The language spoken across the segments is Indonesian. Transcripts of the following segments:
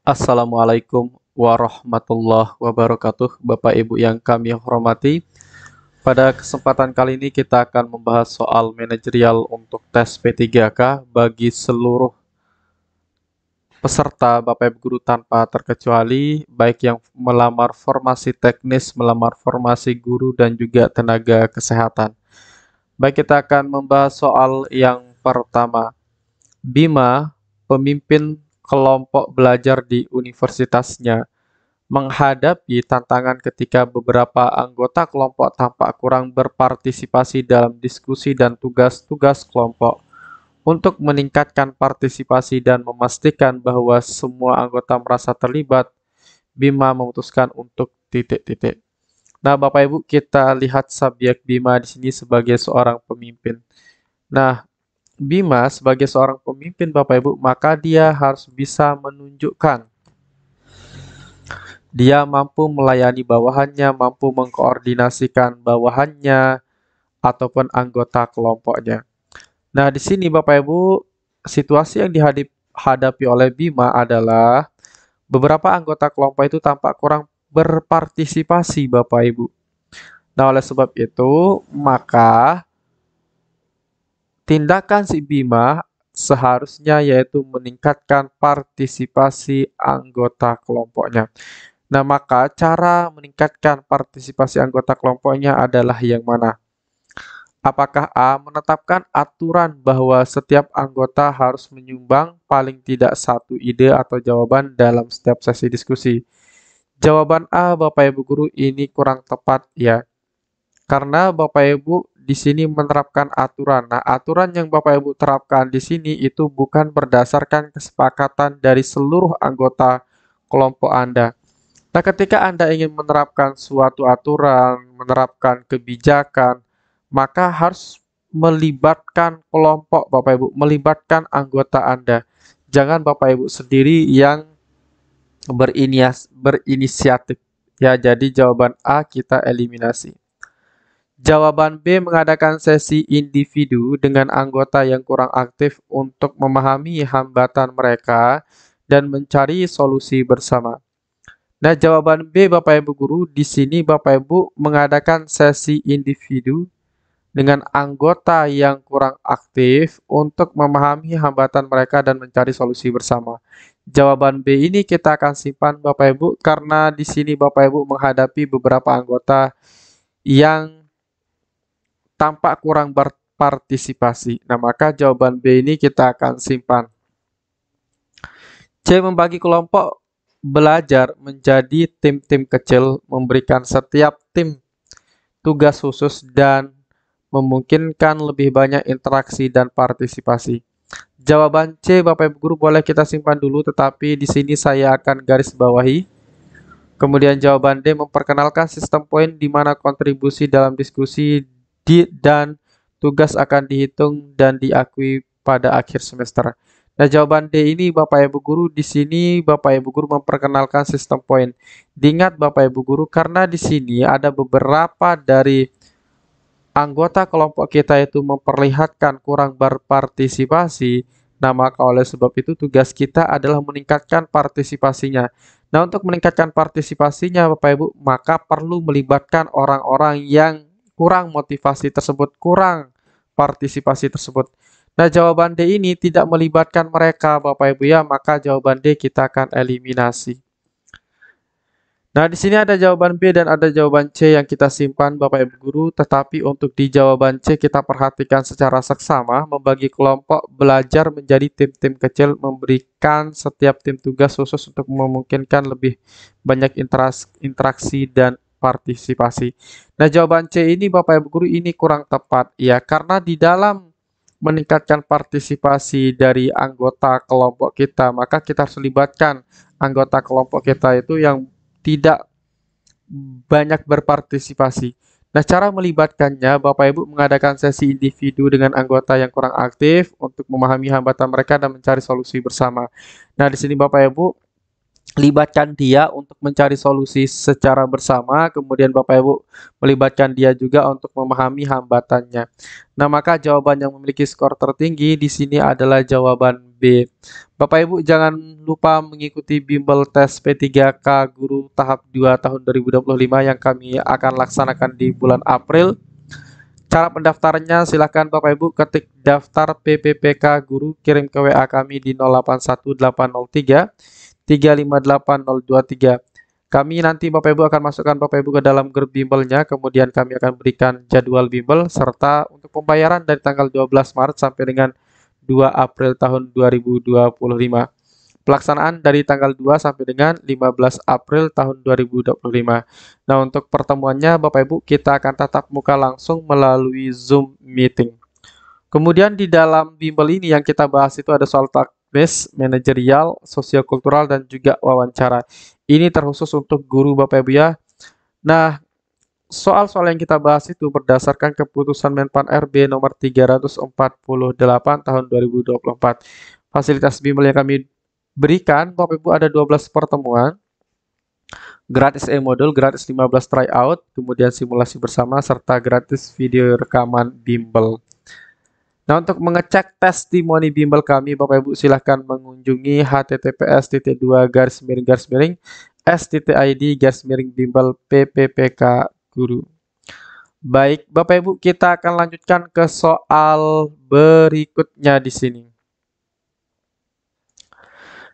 Assalamualaikum warahmatullahi wabarakatuh, Bapak Ibu yang kami hormati. Pada kesempatan kali ini kita akan membahas soal manajerial untuk tes P3K bagi seluruh peserta Bapak Ibu guru tanpa terkecuali, baik yang melamar formasi teknis, melamar formasi guru, dan juga tenaga kesehatan. Baik, kita akan membahas soal yang pertama. Bima, pemimpin kelompok belajar di universitasnya, menghadapi tantangan ketika beberapa anggota kelompok tampak kurang berpartisipasi dalam diskusi dan tugas-tugas kelompok. Untuk meningkatkan partisipasi dan memastikan bahwa semua anggota merasa terlibat, Bima memutuskan untuk titik-titik. Nah, Bapak Ibu, kita lihat subjek Bima di sini sebagai seorang pemimpin. Nah, Bima sebagai seorang pemimpin, Bapak Ibu, maka dia harus bisa menunjukkan dia mampu melayani bawahannya, mampu mengkoordinasikan bawahannya, ataupun anggota kelompoknya. Nah, di sini Bapak Ibu, situasi yang dihadapi oleh Bima adalah beberapa anggota kelompok itu tampak kurang berpartisipasi, Bapak Ibu. Nah, oleh sebab itu, maka tindakan si Bima seharusnya yaitu meningkatkan partisipasi anggota kelompoknya. Nah, maka cara meningkatkan partisipasi anggota kelompoknya adalah yang mana? Apakah A. Menetapkan aturan bahwa setiap anggota harus menyumbang paling tidak satu ide atau jawaban dalam setiap sesi diskusi? Jawaban A, Bapak Ibu Guru, ini kurang tepat ya. Karena Bapak Ibu di sini menerapkan aturan. Nah, aturan yang Bapak Ibu terapkan di sini itu bukan berdasarkan kesepakatan dari seluruh anggota kelompok Anda. Nah, ketika Anda ingin menerapkan suatu aturan, menerapkan kebijakan, maka harus melibatkan kelompok Bapak Ibu, melibatkan anggota Anda. Jangan Bapak Ibu sendiri yang berinisiatif. Ya, jadi jawaban A kita eliminasi. Jawaban B, mengadakan sesi individu dengan anggota yang kurang aktif untuk memahami hambatan mereka dan mencari solusi bersama. Nah, jawaban B, Bapak Ibu Guru, di sini Bapak Ibu mengadakan sesi individu dengan anggota yang kurang aktif untuk memahami hambatan mereka dan mencari solusi bersama. Jawaban B ini kita akan simpan Bapak Ibu karena di sini Bapak Ibu menghadapi beberapa anggota yang tampak kurang berpartisipasi. Nah, maka jawaban B ini kita akan simpan. C, membagi kelompok belajar menjadi tim-tim kecil, memberikan setiap tim tugas khusus dan memungkinkan lebih banyak interaksi dan partisipasi. Jawaban C, Bapak Ibu Guru, boleh kita simpan dulu, tetapi di sini saya akan garis bawahi. Kemudian jawaban D, memperkenalkan sistem poin di mana kontribusi dalam diskusi dan tugas akan dihitung dan diakui pada akhir semester. Nah, jawaban D ini Bapak Ibu Guru, di sini Bapak Ibu Guru memperkenalkan sistem poin. Diingat Bapak Ibu Guru, karena di sini ada beberapa dari anggota kelompok kita itu memperlihatkan kurang berpartisipasi, nah maka oleh sebab itu tugas kita adalah meningkatkan partisipasinya. Nah, untuk meningkatkan partisipasinya Bapak Ibu, maka perlu melibatkan orang-orang yang kurang motivasi tersebut, kurang partisipasi tersebut. Nah, jawaban D ini tidak melibatkan mereka Bapak Ibu ya, maka jawaban D kita akan eliminasi. Nah, di sini ada jawaban B dan ada jawaban C yang kita simpan Bapak Ibu Guru, tetapi untuk di jawaban C kita perhatikan secara seksama, membagi kelompok belajar menjadi tim-tim kecil, memberikan setiap tim tugas khusus untuk memungkinkan lebih banyak interaksi dan partisipasi. Nah, jawaban C ini Bapak Ibu Guru ini kurang tepat ya, karena di dalam meningkatkan partisipasi dari anggota kelompok kita, maka kita harus libatkan anggota kelompok kita itu yang tidak banyak berpartisipasi. Nah, cara melibatkannya, Bapak Ibu mengadakan sesi individu dengan anggota yang kurang aktif untuk memahami hambatan mereka dan mencari solusi bersama. Nah, di sini Bapak Ibu libatkan dia untuk mencari solusi secara bersama, kemudian Bapak Ibu melibatkan dia juga untuk memahami hambatannya. Nah, maka jawaban yang memiliki skor tertinggi di sini adalah jawaban B. Bapak Ibu jangan lupa mengikuti bimbel tes P3K Guru tahap 2 tahun 2025 yang kami akan laksanakan di bulan April. Cara pendaftarannya silakan Bapak Ibu ketik daftar PPPK Guru, kirim ke WA kami di 081803 358 023. Kami nanti Bapak Ibu akan masukkan Bapak Ibu ke dalam grup bimbelnya, kemudian kami akan berikan jadwal bimbel serta untuk pembayaran dari tanggal 12 Maret sampai dengan 2 April tahun 2025. Pelaksanaan dari tanggal 2 sampai dengan 15 April tahun 2025. Nah, untuk pertemuannya Bapak Ibu kita akan tatap muka langsung melalui Zoom meeting. Kemudian di dalam bimbel ini yang kita bahas itu ada soal teknis, manajerial, sosial kultural, dan juga wawancara. Ini terkhusus untuk guru Bapak Ibu ya. Nah, soal-soal yang kita bahas itu berdasarkan keputusan Menpan RB nomor 348 tahun 2024. Fasilitas bimbel yang kami berikan, Bapak Ibu ada 12 pertemuan, gratis e-modul, gratis 15 tryout, kemudian simulasi bersama, serta gratis video rekaman bimbel. Nah, untuk mengecek testimoni bimbel kami, Bapak Ibu silahkan mengunjungi https://s.id/bimbel PPPK Guru. Baik, Bapak Ibu, kita akan lanjutkan ke soal berikutnya di sini.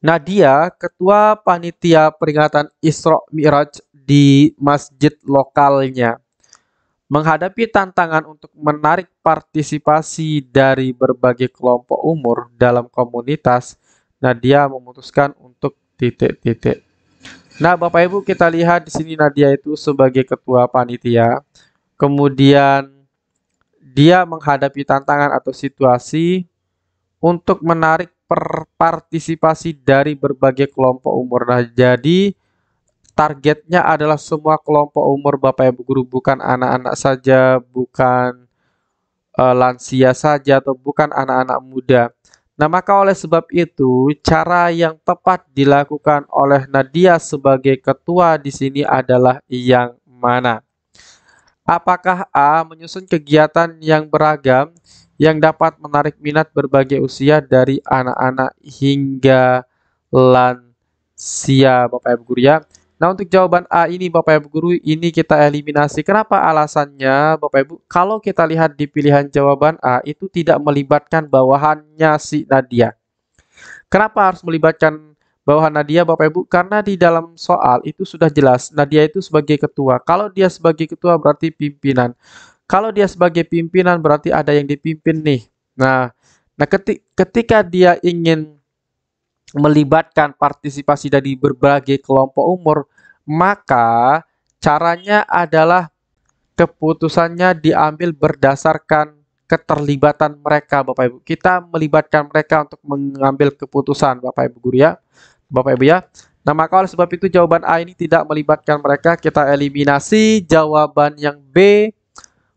Nadia, Ketua Panitia Peringatan Isra Mi'raj di masjid lokalnya, menghadapi tantangan untuk menarik partisipasi dari berbagai kelompok umur dalam komunitas, Nadia memutuskan untuk titik-titik. Nah, Bapak Ibu kita lihat di sini Nadia itu sebagai ketua panitia, kemudian dia menghadapi tantangan atau situasi untuk menarik partisipasi dari berbagai kelompok umur. Nah, jadi targetnya adalah semua kelompok umur Bapak Ibu Guru, bukan anak-anak saja, bukan lansia saja, atau bukan anak-anak muda. Nah, maka oleh sebab itu, cara yang tepat dilakukan oleh Nadia sebagai ketua di sini adalah yang mana? Apakah A. Menyusun kegiatan yang beragam yang dapat menarik minat berbagai usia dari anak-anak hingga lansia, Bapak Ibu Guru ya. Nah, untuk jawaban A ini Bapak Ibu Guru, ini kita eliminasi. Kenapa alasannya Bapak Ibu? Kalau kita lihat di pilihan jawaban A, itu tidak melibatkan bawahannya si Nadia. Kenapa harus melibatkan bawahan Nadia Bapak Ibu? Karena di dalam soal itu sudah jelas, Nadia itu sebagai ketua. Kalau dia sebagai ketua berarti pimpinan. Kalau dia sebagai pimpinan berarti ada yang dipimpin nih. Nah, ketika dia ingin melibatkan partisipasi dari berbagai kelompok umur, maka caranya adalah keputusannya diambil berdasarkan keterlibatan mereka, Bapak Ibu. Kita melibatkan mereka untuk mengambil keputusan, Bapak Ibu Guru ya. Bapak Ibu ya. Nah, maka oleh sebab itu jawaban A ini tidak melibatkan mereka, kita eliminasi. Jawaban yang B,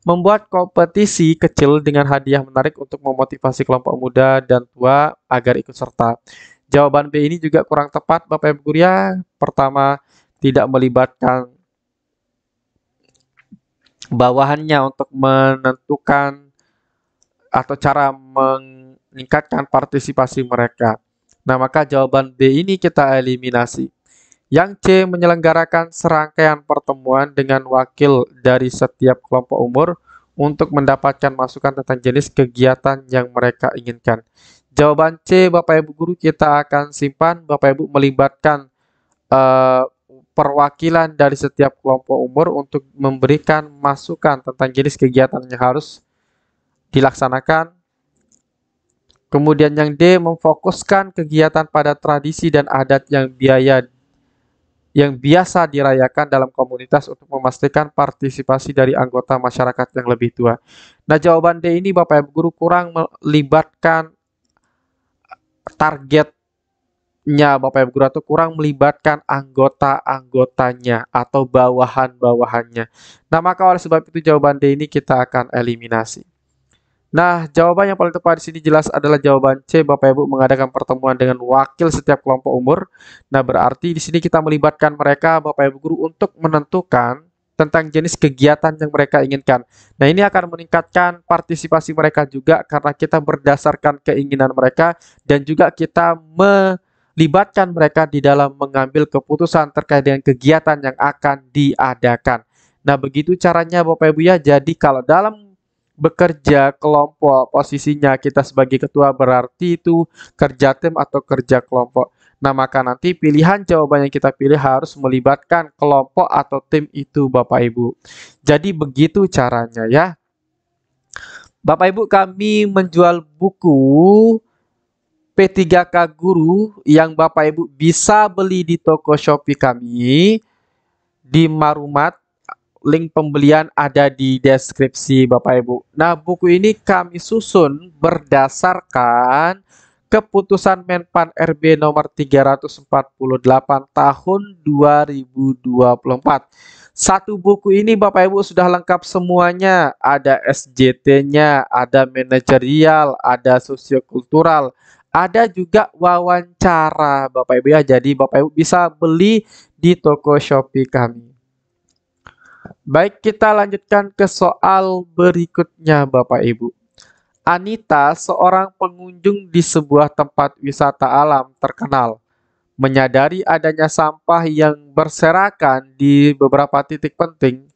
membuat kompetisi kecil dengan hadiah menarik untuk memotivasi kelompok muda dan tua agar ikut serta. Jawaban B ini juga kurang tepat, Bapak Ibu Guru ya. Pertama, tidak melibatkan bawahannya untuk menentukan atau cara meningkatkan partisipasi mereka. Nah, maka jawaban B ini kita eliminasi. Yang C, menyelenggarakan serangkaian pertemuan dengan wakil dari setiap kelompok umur untuk mendapatkan masukan tentang jenis kegiatan yang mereka inginkan. Jawaban C, Bapak Ibu Guru, kita akan simpan. Bapak Ibu melibatkan perwakilan dari setiap kelompok umur untuk memberikan masukan tentang jenis kegiatan yang harus dilaksanakan. Kemudian yang D, memfokuskan kegiatan pada tradisi dan adat yang biasa dirayakan dalam komunitas untuk memastikan partisipasi dari anggota masyarakat yang lebih tua. Nah, jawaban D ini Bapak Ibu Guru kurang melibatkan targetnya Bapak Ibu Guru, atau kurang melibatkan anggota-anggotanya atau bawahan-bawahannya. Nah, maka oleh sebab itu jawaban D ini kita akan eliminasi. Nah, jawaban yang paling tepat di sini jelas adalah jawaban C. Bapak Ibu mengadakan pertemuan dengan wakil setiap kelompok umur. Nah, berarti di sini kita melibatkan mereka, Bapak Ibu guru, untuk menentukan tentang jenis kegiatan yang mereka inginkan. Nah, ini akan meningkatkan partisipasi mereka juga karena kita berdasarkan keinginan mereka dan juga kita melibatkan mereka di dalam mengambil keputusan terkait dengan kegiatan yang akan diadakan. Nah, begitu caranya Bapak Ibu ya. Jadi kalau dalam bekerja kelompok, posisinya kita sebagai ketua berarti itu kerja tim atau kerja kelompok. Nah, maka nanti pilihan jawaban yang kita pilih harus melibatkan kelompok atau tim itu, Bapak Ibu. Jadi begitu caranya ya. Bapak Ibu, kami menjual buku P3K Guru yang Bapak Ibu bisa beli di toko Shopee kami di Marumat. Link pembelian ada di deskripsi Bapak Ibu. Nah, buku ini kami susun berdasarkan keputusan Menpan RB nomor 348 tahun 2024. Satu buku ini Bapak Ibu sudah lengkap semuanya. Ada SJT-nya, ada manajerial, ada sosiokultural, ada juga wawancara Bapak Ibu ya. Jadi Bapak Ibu bisa beli di toko Shopee kami. Baik, kita lanjutkan ke soal berikutnya, Bapak Ibu. Anita, seorang pengunjung di sebuah tempat wisata alam terkenal, menyadari adanya sampah yang berserakan di beberapa titik penting.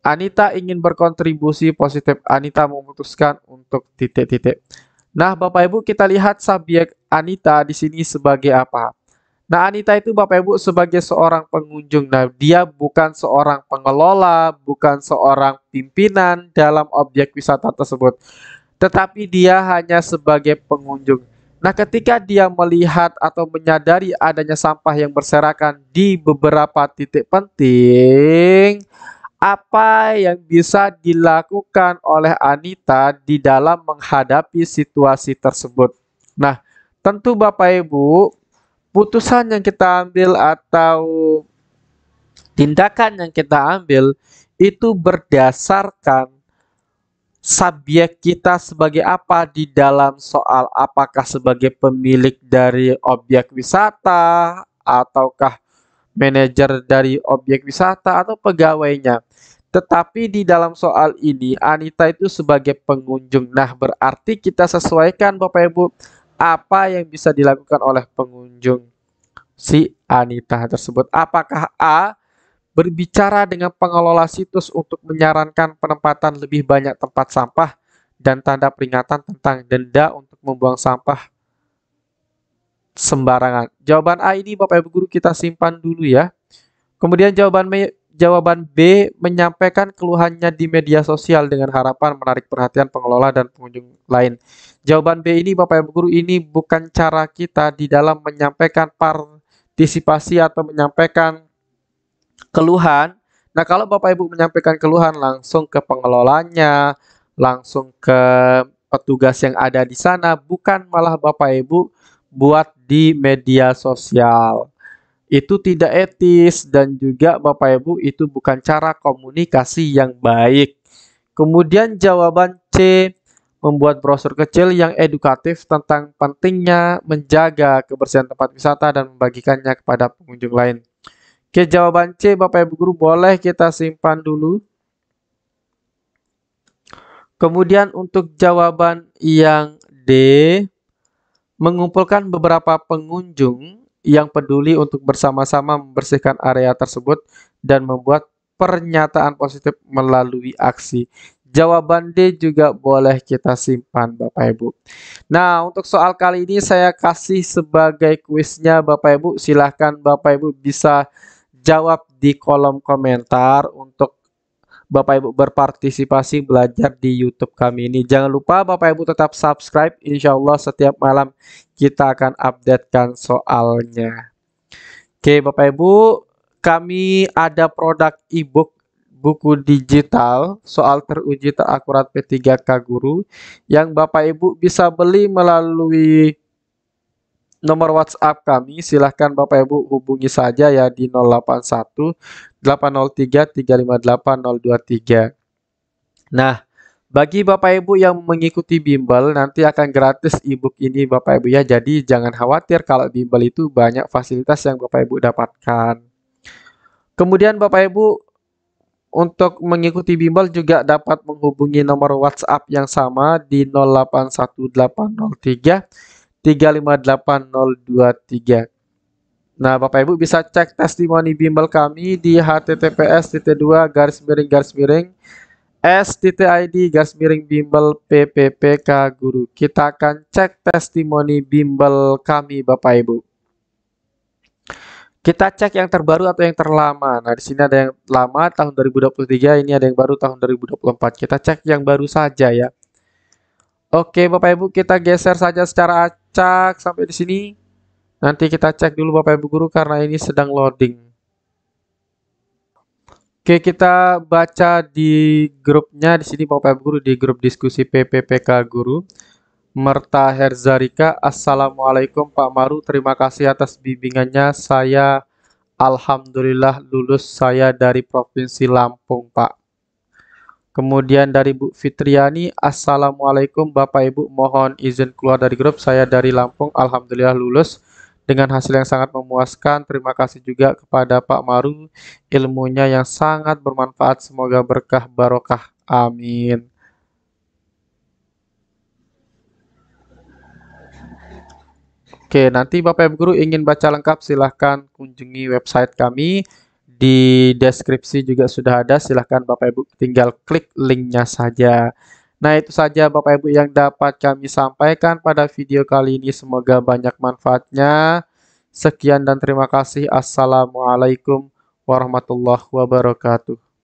Anita ingin berkontribusi positif. Anita memutuskan untuk titik-titik. Nah, Bapak Ibu, kita lihat subjek Anita di sini sebagai apa? Nah, Anita itu Bapak Ibu sebagai seorang pengunjung. Nah, dia bukan seorang pengelola, bukan seorang pimpinan dalam objek wisata tersebut, tetapi dia hanya sebagai pengunjung. Nah, ketika dia melihat atau menyadari adanya sampah yang berserakan di beberapa titik penting, apa yang bisa dilakukan oleh Anita di dalam menghadapi situasi tersebut? Nah, tentu Bapak Ibu, putusan yang kita ambil atau tindakan yang kita ambil itu berdasarkan subjek kita sebagai apa di dalam soal, apakah sebagai pemilik dari objek wisata ataukah manajer dari objek wisata atau pegawainya. Tetapi di dalam soal ini Anita itu sebagai pengunjung. Nah, berarti kita sesuaikan Bapak Ibu apa yang bisa dilakukan oleh pengunjung si Anita tersebut. Apakah A, berbicara dengan pengelola situs untuk menyarankan penempatan lebih banyak tempat sampah dan tanda peringatan tentang denda untuk membuang sampah sembarangan? Jawaban A ini Bapak Ibu guru kita simpan dulu ya. Kemudian jawaban B, menyampaikan keluhannya di media sosial dengan harapan menarik perhatian pengelola dan pengunjung lain. Jawaban B ini Bapak Ibu guru ini bukan cara kita di dalam menyampaikan partisipasi atau menyampaikan keluhan. Nah, kalau Bapak Ibu menyampaikan keluhan langsung ke pengelolanya, langsung ke petugas yang ada di sana, bukan malah Bapak Ibu buat di media sosial. Itu tidak etis dan juga Bapak Ibu itu bukan cara komunikasi yang baik. Kemudian jawaban C, membuat brosur kecil yang edukatif tentang pentingnya menjaga kebersihan tempat wisata dan membagikannya kepada pengunjung lain. Oke, jawaban C Bapak Ibu guru boleh kita simpan dulu. Kemudian untuk jawaban yang D, mengumpulkan beberapa pengunjung yang peduli untuk bersama-sama membersihkan area tersebut dan membuat pernyataan positif melalui aksi. Jawaban D juga boleh kita simpan Bapak Ibu. Nah, untuk soal kali ini saya kasih sebagai kuisnya Bapak Ibu. Silahkan Bapak Ibu bisa jawab di kolom komentar untuk Bapak Ibu berpartisipasi belajar di YouTube kami ini. Jangan lupa Bapak Ibu tetap subscribe. Insya Allah setiap malam kita akan updatekan soalnya. Oke Bapak Ibu, kami ada produk e-book buku digital soal teruji terakurat P3K Guru yang Bapak Ibu bisa beli melalui nomor WhatsApp kami. Silahkan Bapak Ibu hubungi saja ya di 081 803 358 023. Nah, Bagi Bapak Ibu yang mengikuti bimbel, nanti akan gratis e-book ini Bapak Ibu ya. Jadi jangan khawatir kalau bimbel itu banyak fasilitas yang Bapak Ibu dapatkan. Kemudian Bapak Ibu untuk mengikuti bimbel juga dapat menghubungi nomor WhatsApp yang sama di 081803 358023. Nah, Bapak Ibu bisa cek testimoni bimbel kami di https://s.id/bimbel PPPK Guru. Kita akan cek testimoni bimbel kami Bapak Ibu. Kita cek yang terbaru atau yang terlama. Nah, di sini ada yang lama tahun 2023, ini ada yang baru tahun 2024. Kita cek yang baru saja ya. Oke, Bapak Ibu, kita geser saja secara acak sampai di sini. Nanti kita cek dulu Bapak Ibu Guru karena ini sedang loading. Oke, kita baca di grupnya di sini Bapak Ibu Guru, di grup diskusi PPPK Guru. Merta Herzarika, Assalamualaikum Pak Maru, terima kasih atas bimbingannya. Saya Alhamdulillah lulus, saya dari Provinsi Lampung, Pak. Kemudian dari Bu Fitriani, Assalamualaikum Bapak Ibu, mohon izin keluar dari grup, saya dari Lampung, Alhamdulillah lulus dengan hasil yang sangat memuaskan. Terima kasih juga kepada Pak Maru, ilmunya yang sangat bermanfaat, semoga berkah barokah. Amin. Oke, nanti Bapak Ibu Guru ingin baca lengkap silahkan kunjungi website kami. Di deskripsi juga sudah ada, silahkan Bapak Ibu tinggal klik linknya saja. Nah, itu saja Bapak Ibu yang dapat kami sampaikan pada video kali ini. Semoga banyak manfaatnya. Sekian dan terima kasih. Assalamualaikum warahmatullahi wabarakatuh.